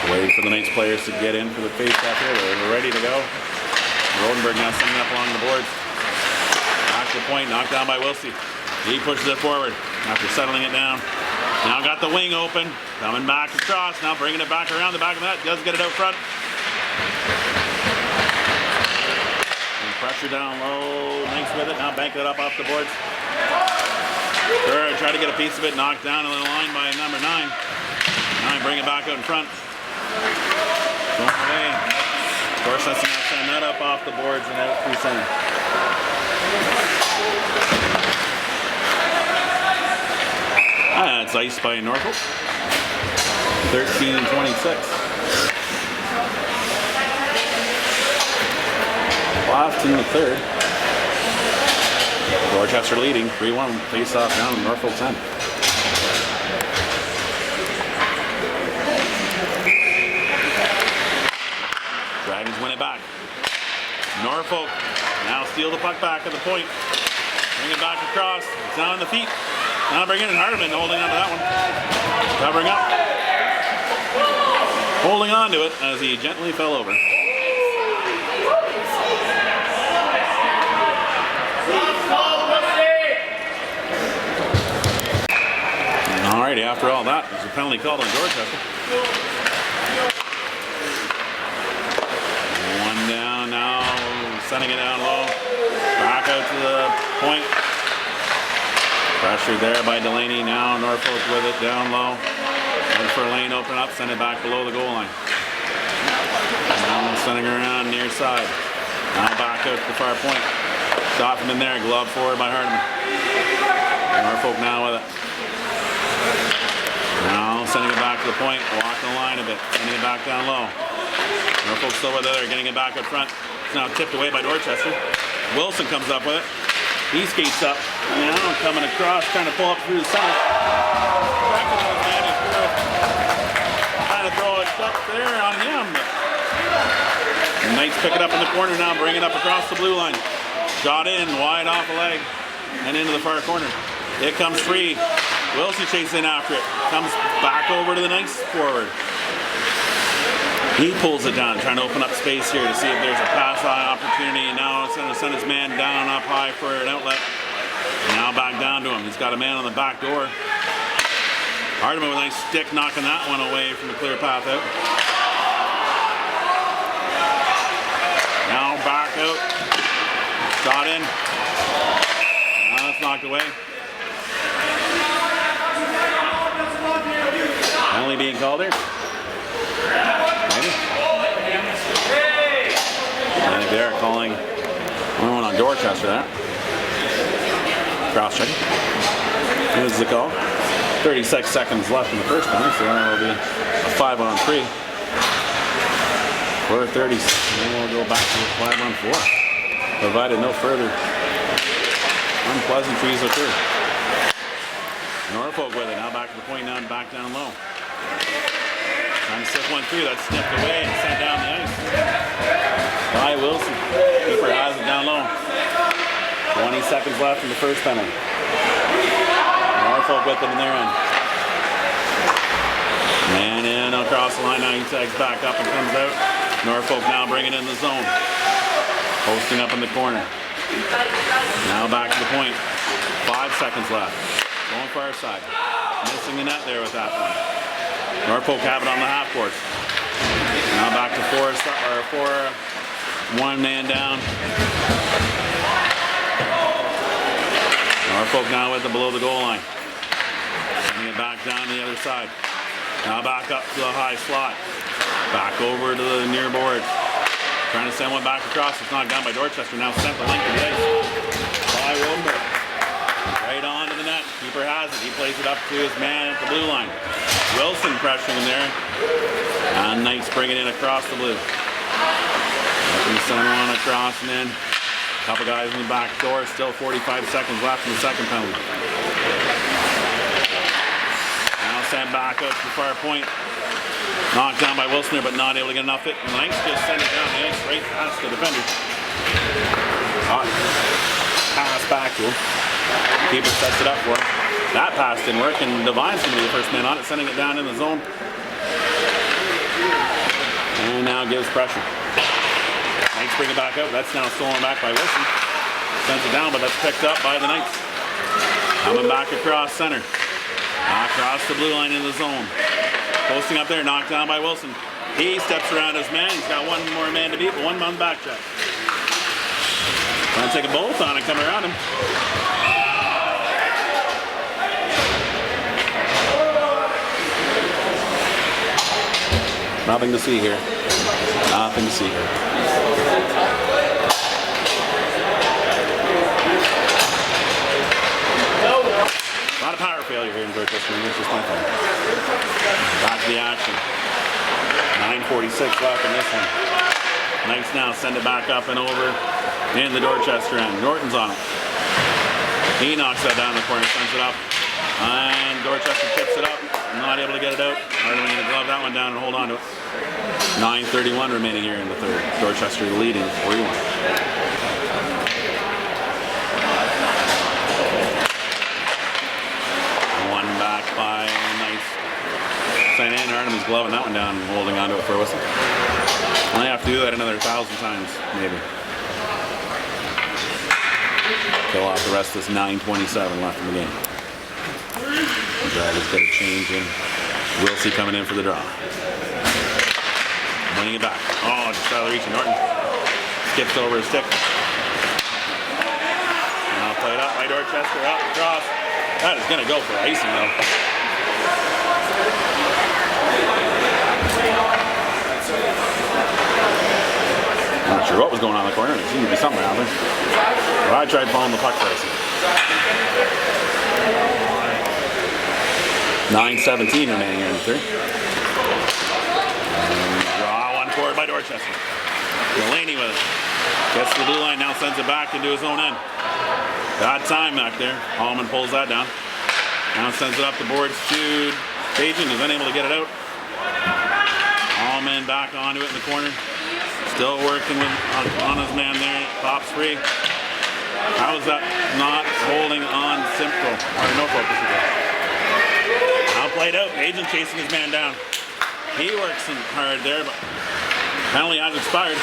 Waiting for the Knights players to get in for the face-off here. They're ready to go. Rodenberg now sending up along the boards. Back to the point, knocked down by Wilson. He pushes it forward after settling it down. Now got the wing open. Coming back across. Now bringing it back around the back of the net. Does get it out front. And pressure down low. Knights with it. Now banking it up off the boards. Third, try to get a piece of it. Knocked down on the line by number 9. Now bring it back out in front. Going away. Dorchester now send that up off the boards and out through center. That's iced by Norfolk. 13:26. Last in the third. Dorchester leading 3-1. Face off down in Norfolk's end. Dragons win it back. Norfolk now steal the puck back at the point. Bring it back across. It's down on the feet. Now bringing in Hardeman, holding on to that one. Covering up. Holding on to it as he gently fell over. Alrighty, after all that, there's a penalty called on Dorchester. One down now, sending it down low. Back out to the point. Pressure there by Delaney. Now Norfolk with it down low. Looking for a lane open up, send it back below the goal line. Now sending around near side. Now back out to the far point. Stop him in there, glove forward by Hardeman. Norfolk now with it. Now sending it back to the point, walking the line a bit, sending it back down low. Norfolk still with it there, getting it back up front. It's now tipped away by Dorchester. Wilson comes up with it. He skates up. Now coming across, trying to pull up through the center. Trying to throw it up there on him. The Knights pick it up in the corner now, bring it up across the blue line. Shot in, wide off the leg, and into the far corner. It comes free. Wilson chases in after it. Comes back over to the nice forward. He pulls it down, trying to open up space here to see if there's a pass opportunity. Now it's going to send his man down up high for an outlet. Now back down to him. He's got a man on the back door. Hardeman with a nice stick knocking that one away from the clear path out. Now back out. Shot in. Now it's knocked away. Penalty being called here. Maybe. I think they're calling one on Dorchester there. Cross checking. This is the call. 36 seconds left in the first one, so then it'll be a 5-on-3. For 30, and then we'll go back to a 5-on-4. Provided no further unpleasantries occur. Norfolk with it, now back to the point, now back down low. Trying to slip one through, that's snipped away and sent down the ice. By Wilson. Keeper has it down low. 20 seconds left in the first penalty. Norfolk with it in their end. Man in across the line, now he tags back up and comes out. Norfolk now bringing in the zone. Posting up in the corner. Now back to the point. 5 seconds left. Going far side. Missing the net there with that one. Norfolk have it on the half court. Now back to four, one man down. Norfolk now with the below the goal line. Sending it back down the other side. Now back up to the high slot. Back over to the near board. Trying to send one back across. It's knocked down by Dorchester. Now sent the length of the ice by Wildenberg. Right on to the net. Keeper has it. He plays it up to his man at the blue line. Wilson pressuring him there. And Knight's bringing it across the blue. Looking to send one across and in. A couple guys in the back door. Still 45 seconds left in the second penalty. Now sent back up to the far point. Knocked down by Wilson there, but not able to get enough hit. Knight's just sent it down the ice right past the defender. Pass back to him. Keeper sets it up for him. That pass didn't work, and Devine's going to be the first man on it, sending it down in the zone. And now gives pressure. Knights bring it back up. That's now stolen back by Wilson. Sends it down, but that's picked up by the Knights. Coming back across center. Across the blue line in the zone. Posting up there, knocked down by Wilson. He steps around his man. He's got one more man to beat, but 1 man back check. Trying to take a bolt on it, coming around him. Nothing to see here. Nothing to see here. A lot of power failure here in Dorchester. This is my fault. Back to the action. 9:46 left in this one. Knights now send it back up and over in the Dorchester end. Norton's on it. He knocks that down the corner, sends it up. And Dorchester tips it up. Not able to get it out. Hardeman going to glove that one down and hold on to it. 9:31 remaining here in the third. Dorchester leading 4-1. One back by Knights. St. Anne Hardeman's gloving that one down and holding onto it for a whistle. Only have to do that another 1,000 times, maybe. Kill off the rest of this 9:27 left in the game. The Dragons get a change in. Wilsey coming in for the draw. Winning it back. Oh, just out of the reach of Norton. Skips over his stick. Now played up by Dorchester, up across. That is going to go for icing though. I'm not sure what was going on in the corner. There seemed to be something out there. But I tried following the puck for icing. 9:17 remaining here in the third. Draw one forward by Dorchester. Delaney with it. Gets to the blue line, now sends it back into his own end. Bad time back there. Hallman pulls that down. Now sends it up the boards to Cajun, who's unable to get it out. Hallman back onto it in the corner. Still working with, on his man there. Pops free. How is that not holding on Simcoe? Or Norfolk is again. Now played out. Agent chasing his man down. He works hard there, but penalty has expired.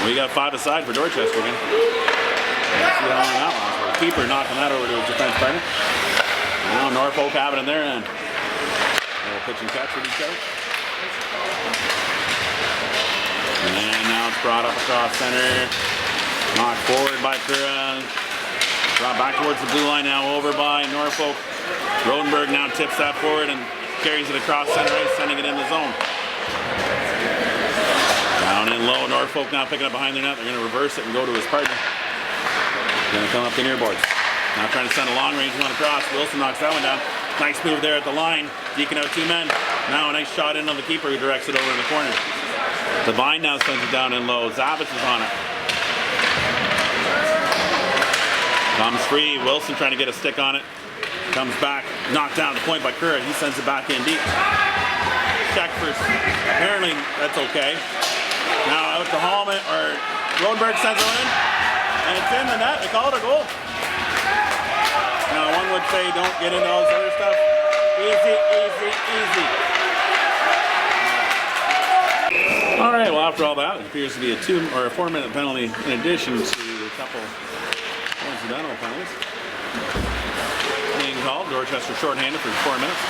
We got 5 aside for Dorchester again. Let's see how long that lasts. Keeper knocking that over to his defense partner. Now Norfolk have it in their end. A little pitch and catch with each other. And now it's brought up across center. Knocked forward by Kura. Brought back towards the blue line now, over by Norfolk. Rodenberg now tips that forward and carries it across center ice, sending it in the zone. Down in low, Norfolk now picking up behind their net. They're going to reverse it and go to his partner. Going to come up the near boards. Now trying to send a long range one across. Wilson knocks that one down. Nice move there at the line. Deking out 2 men. Now a nice shot in on the keeper who directs it over in the corner. Devine now sends it down in low. Zabitz is on it. Comes free. Wilson trying to get a stick on it. Comes back. Knocked down at the point by Kura. He sends it back in deep. Check first. Apparently that's okay. Now out to Hallman, or Rodenberg sends it in. And it's in the net. They call it a goal. Now one would say don't get into all this other stuff. Easy, easy, easy. All right, well after all that, it appears to be a 2 or a 4 minute penalty in addition to a couple coincidental penalties being called. Dorchester shorthanded for 4 minutes.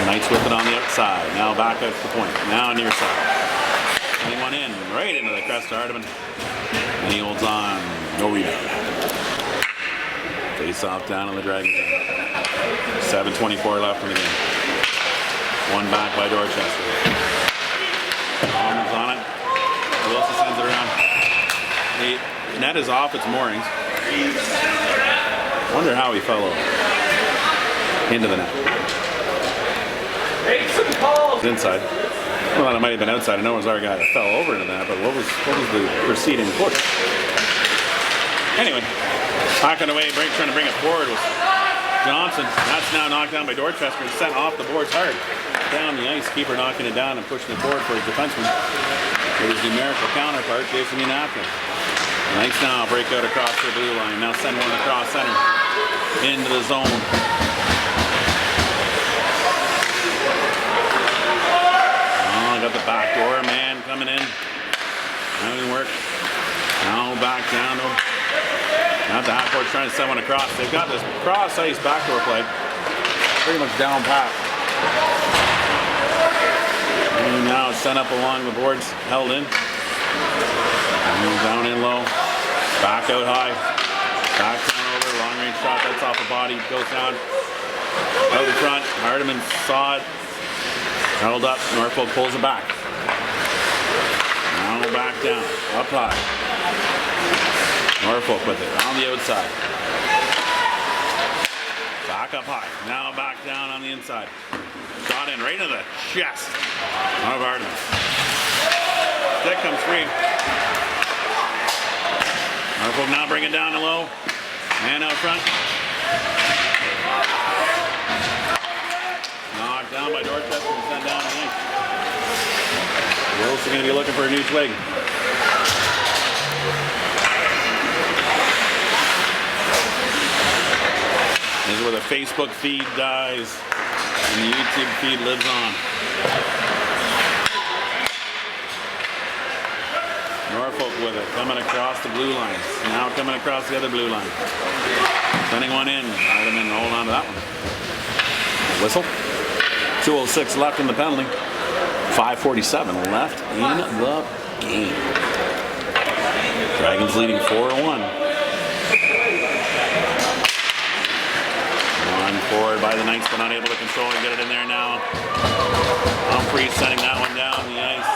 Knights with it on the outside. Now back out to the point. Now near side. Sending one in, right into the crest of Hardiman. And he holds on. No rebound. Face off down on the Dragons. 7:24 left in the game. One back by Dorchester. Almonds on it. Wilson sends it around. The net is off its moorings. Wonder how he fell over. Into the net. It's inside. Well, it might have been outside. I know it was our guy that fell over into that, but what was the preceding push? Anyway, hacking away, trying to bring it forward was Johnson. That's now knocked down by Dorchester and sent off the boards hard. Down the ice, keeper knocking it down and pushing it forward for his defenseman. It was numerical counterpart, Jason Yanapka. Knights now break out across the blue line. Now send one across center into the zone. Got the back door man coming in. That didn't work. Now back down. Now the half court trying to send one across. They've got this cross ice backdoor play. Pretty much down pat. And now it's sent up along the boards, held in. And down in low. Back out high. Back down over. Long range shot. That's off the body. Goes down. Out in front. Hardiman saw it. Held up, Norfolk pulls it back. Now back down, up high. Norfolk with it, on the outside. Back up high, now back down on the inside. Shot in right into the chest of Arden. Stick comes free. Norfolk now bring it down to low. Man out front. Knocked down by Dorchester and sent down the ice. Wilson going to be looking for a new twig. This is where the Facebook feed dies and the YouTube feed lives on. Norfolk with it, coming across the blue line. Now coming across the other blue line. Sending one in. Hardiman hold on to that one. Whistle. 2:06 left in the penalty. 5:47 left in the game. Dragons leading 4-1. Run forward by the Knights, but not able to control and get it in there now. Humphreys sending that one down the ice.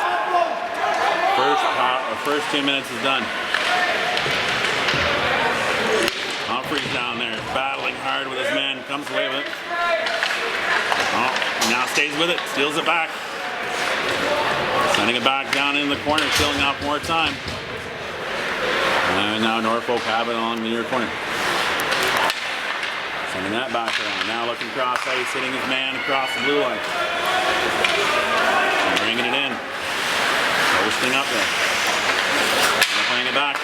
First 2 minutes is done. Humphreys down there, battling hard with his man, comes away with it. Oh, now stays with it, steals it back. Sending it back down in the corner, killing off more time. And now Norfolk have it along the near corner. Sending that back around. Now looking cross ice, hitting his man across the blue line. And bringing it in. Bursting up there. Playing it back.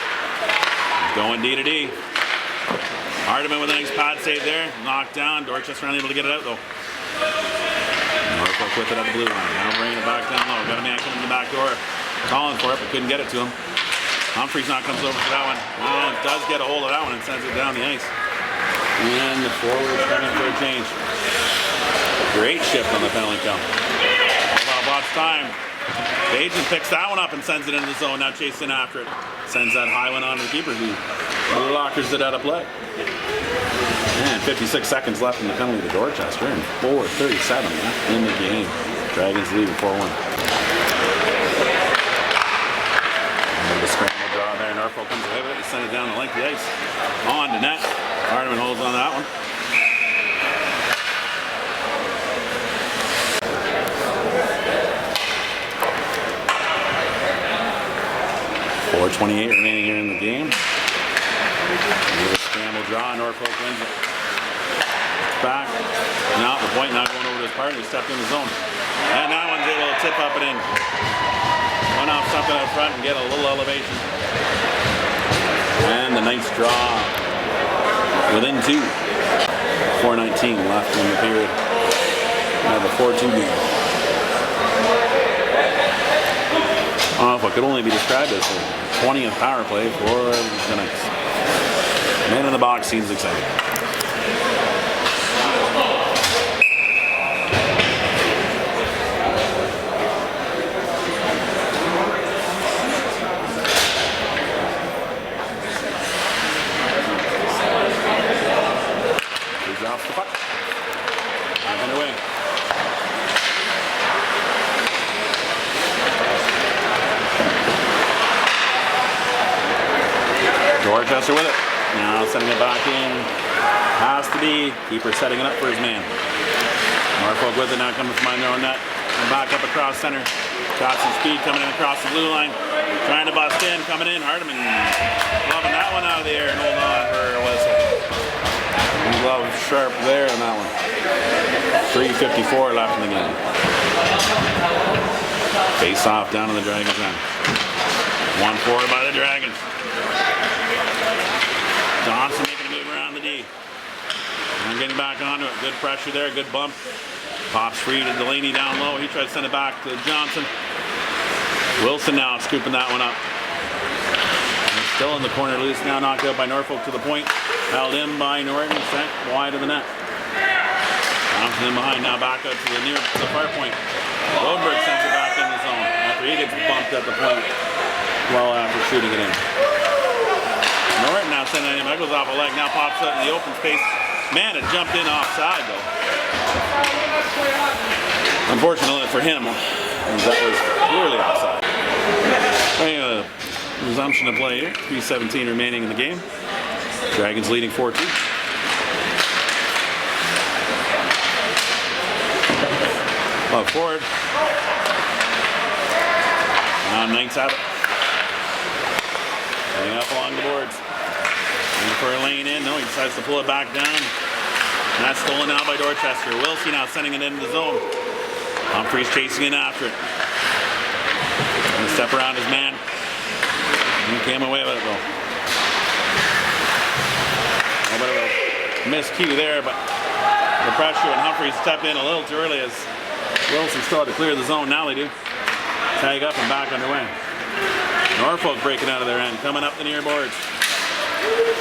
Going D to D. Hardiman with a nice pad save there. Knocked down. Dorchester unable to get it out though. Norfolk with it at the blue line. Now bringing it back down low. Got a man coming to the back door. Calling for it, but couldn't get it to him. Humphreys now comes over for that one. Oh, does get a hold of that one and sends it down the ice. And the forward's coming for a change. Great shift on the penalty kill. Lots of time. Bajan picks that one up and sends it into the zone. Now chasing after it. Sends that high one on to the keeper who lockers it out of play. And 56 seconds left in the penalty to Dorchester and 4:37 left in the game. Dragons lead 4-1. The scramble draw there. Norfolk comes away with it. They send it down the length of the ice. On to net. Hardiman holds on that one. 4:28 remaining here in the game. With a scramble draw, Norfolk wins it. Back. Now the point not going over to his partner. He stepped in the zone. And that one's able to tip up and in. One off something up front and get a little elevation. And the nice draw. Within 2. 4:19 left in the period. Now the 4-2 game. If it could only be described as a 20th power play for the Knights. Man in the box seems excited. He's off the puck. Back underway. Dorchester with it. Now sending it back in. Has to be. Keeper setting it up for his man. Norfolk with it now coming from their own net. And back up across center. Got some speed coming in across the blue line. Trying to bust in. Coming in. Hardiman loving that one out of the air and holding on for a whistle. Glove sharp there on that one. 3:54 left in the game. Face off down to the Dragons end. 1-4 by the Dragons. Johnson making a move around the D. And getting back onto it. Good pressure there, good bump. Pops free to Delaney down low. He tries to send it back to Johnson. Wilson now scooping that one up. And still in the corner, loose now, knocked out by Norfolk to the point. Held in by Norton, sent wide of the net. Johnson in behind, now back out to the far point. Rodenberg sends it back in the zone after he gets bumped at the point well after shooting it in. Norton now sending it in. That goes off a leg. Now pops up in the open space. Man, it jumped in offside though. Unfortunately for him, that was clearly offside. Resumption of play here. 3:17 remaining in the game. Dragons leading 4-2. Forward. Now Knights have it. Getting up along the boards. Looking for a lane in. No, he decides to pull it back down. And that's stolen now by Dorchester. Wilsey now sending it into the zone. Humphreys chasing in after it. Gonna step around his man. He came away with it though. A little bit of a miscue there, but the pressure and Humphreys stepped in a little too early as Wilson still had to clear the zone. Now they do. Tag up and back underway. Norfolk breaking out of their end, coming up the near boards.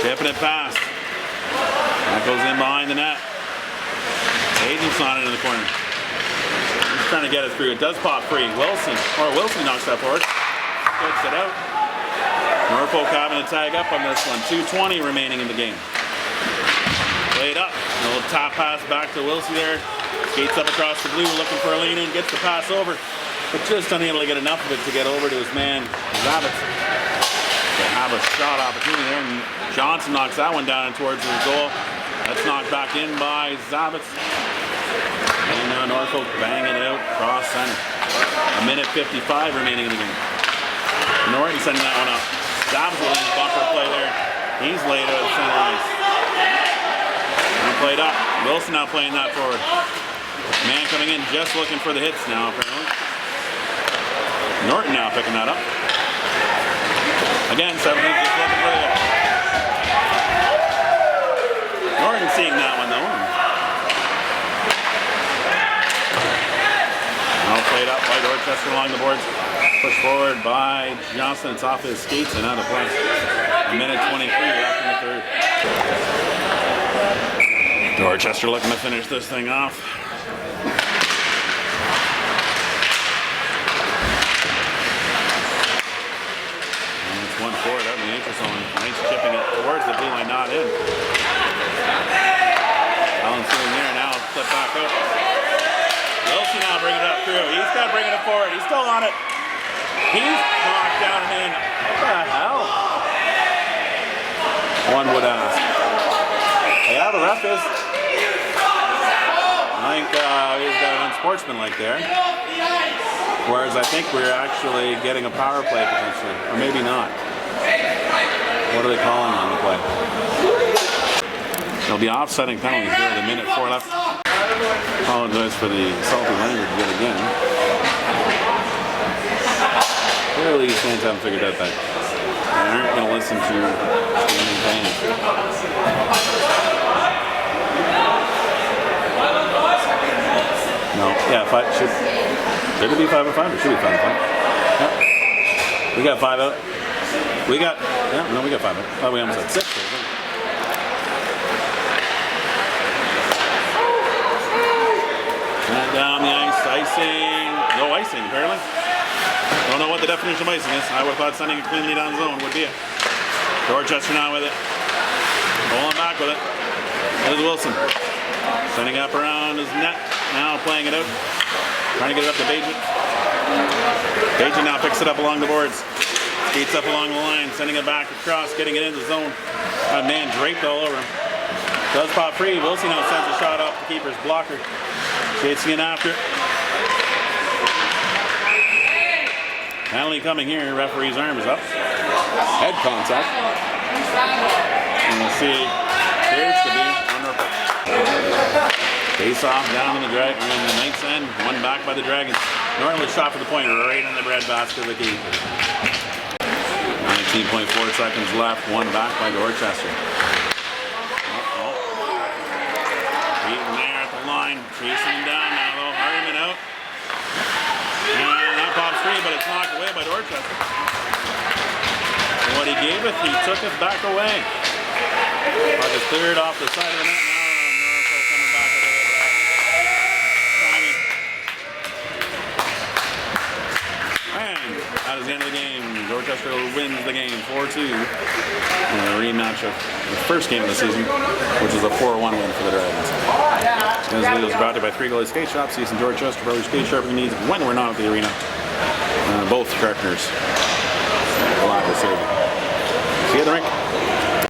Tipping it past. That goes in behind the net. Agent's on it in the corner. He's trying to get it through. It does pop free. Wilson knocks that forward. Gets it out. Norfolk having to tag up on this one. 2:20 remaining in the game. Played up. A little top pass back to Wilson there. Skates up across the blue, looking for a lane in. Gets the pass over, but just unable to get enough of it to get over to his man, Zabitz. They have a shot opportunity there, and Johnson knocks that one down towards the goal. That's knocked back in by Zabitz. And now Norfolk banging it out across center. 1:55 remaining in the game. Norton sending that one up. Zabitz with a bumper play there. He's laid out at center ice. And played up. Wilson now playing that forward. Man coming in just looking for the hits now, apparently. Norton now picking that up. Again, 17 just looking for the... Norton seeing that one though. Now played up by Dorchester along the boards. Pushed forward by Johnson. It's off his skates and out of play. A minute 23 left in the third. Dorchester looking to finish this thing off. And it's 1-4 out in the anchor zone. Nice chipping it towards the blue line, not in. Allen's sitting there now, flip back out. Wilson now bringing it up through. He's got to bring it forward. He's still on it. He's knocked down and in. What the hell? One would ask. Yeah, the ref is. I think he's got an unsportsmanlike there. Whereas I think we're actually getting a power play potentially. Or maybe not. What are they calling on the play? There'll be offsetting penalties here with a minute 4 left. Apologize for the salty language yet again. Clearly these fans haven't figured out that they aren't going to listen to standing fans. No, yeah, should it be 5 or 5? It should be 5 or 5. Yeah. We got 5 out. We got 5 out. Oh, we almost had 6. And down the ice, icing. No icing, apparently. Don't know what the definition of icing is. I would have thought sending it cleanly down zone would be it. Dorchester now with it. Pulling back with it. There's Wilson. Sending up around his net. Now playing it out. Trying to get it up to Bajan. Bajan now picks it up along the boards. Skates up along the line. Sending it back across. Getting it into the zone. Got a man draped all over him. Does pop free. Wilson now sends a shot off the keeper's blocker. Chasing it after. Penalty coming here. Referee's arm is up. Head contact. And we'll see. Appears to be on Norfolk. Face off down in the drag in the Knights end. One back by the Dragons. Norton shot for the point right in the breadbasket of the key. 19.4 seconds left. One back by Dorchester. Beating there at the line. Chasing him down now though. Harriman out. And that pops free, but it's knocked away by Dorchester. What he gave it, he took it back away. Puck is cleared off the side of the net now. Norfolk coming back with it. Timing. And that is the end of the game. Dorchester wins the game 4-2. A rematch of the first game of the season, which is a 4-1 win for the Dragons. This video is brought to you by 3 Goalie Skate Shops. Using Dorchester for all your skate sharpening needs when we're not at the arena. Both sharpeners. Glad to serve you. See you at the rink.